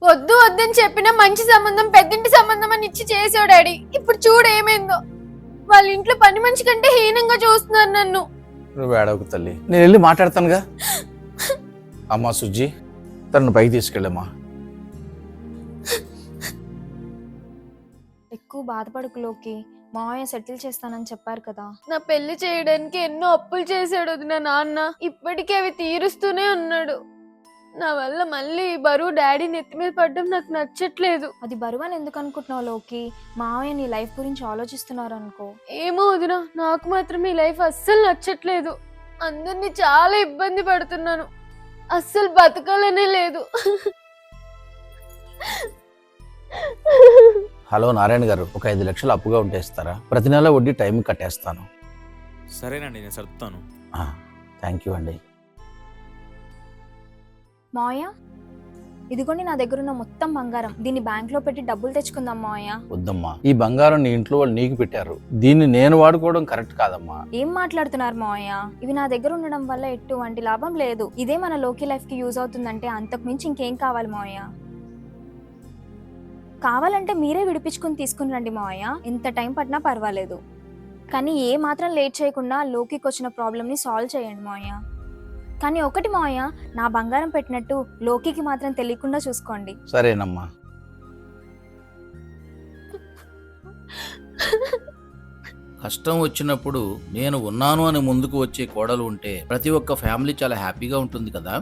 వద్దు వద్దని చెప్పినా మంచి సంబంధం పెద్దింటి సంబంధం అని ఇచ్చి చేసావు డాడీ. ఇప్పుడు చూడు ఏమైందో. వాళ్ళ ఇంట్లో పని మనిషి కంటే హీనంగా చూస్తున్నారు నన్ను. నువ్వు ఏడవకు తల్లి, నేను వెళ్ళి మాట్లాడతానుగా. అమ్మా సుజ్జి, తనను పైకి తీసుకెళ్ళమ్మా. ఎక్కువ బాధపడుకులోకి మావయ్య సెటిల్ చేస్తానని చెప్పారు కదా. నా పెళ్లి చేయడానికి ఎన్నో అప్పులు చేశాడు నా నాన్న. ఇప్పటికీ అవి తీరుస్తూనే ఉన్నాడు. నా వల్ల మళ్ళీ ఈ బరువు డాడీ నెత్తి మీద పడడం నాకు నచ్చట్లేదు. అది బరువని ఎందుకు అనుకుంటున్నావు లోకి? మావయ్య నీ లైఫ్ గురించి ఆలోచిస్తున్నారు అనుకో. ఏమో వదినా, నాకు మాత్రం ఈ లైఫ్ అస్సలు నచ్చట్లేదు. అందరినీ చాలా ఇబ్బంది పడుతున్నాను. అస్సలు బతకాలనే లేదు. హలో నారాయణ గారు, ఒక 5 లక్షలు అప్పుగా ఉంటే ఇస్తారా? ప్రతి నెల వడ్డీ టైం కట్టేస్తాను. సరేనండి, నేను సర్దుతాను. థ్యాంక్ యూ అండి. మావయ్య, ఇదిగోండి నా దగ్గర ఉన్న మొత్తం బంగారం. దీన్ని బ్యాంక్ లో పెట్టి డబ్బులు తెచ్చుకుందాం మావయ్య. వద్దమ్మా, ఈ బంగారం నీ ఇంట్లో వాళ్ళు నీకు పెట్టారు. దీన్ని నేను వాడుకోవడం కరెక్ట్ కాదమ్మా. ఏం మాట్లాడుతున్నారు మావయ్య? ఇవి నా దగ్గర ఉండడం వల్ల ఎటువంటి లాభం లేదు. ఇదే మన లోకి లైఫ్ కి యూజ్ అవుతుందంటే అంతకు మించి ఇంకేం కావాలి మావయ్య? కావాలంటే మీరే విడిపించుకుని తీసుకుని రండి మావయ్య. ఎంత టైం పట్టినా పర్వాలేదు, కానీ ఏ మాత్రం లేట్ చేయకుండా లోకికి వచ్చిన ప్రాబ్లమ్ ని సాల్వ్ చేయండి మావయ్య. కానీ ఒకటి మావయ్య, నా బంగారం పెట్టినట్టు లోకికి మాత్రం తెలియకుండా చూసుకోండి. సరేనమ్మా. కష్టం వచ్చినప్పుడు నేను ఉన్నాను అని ముందుకు వచ్చే కోడలు ఉంటే ప్రతి ఒక్క ఫ్యామిలీ చాలా హ్యాపీగా ఉంటుంది కదా.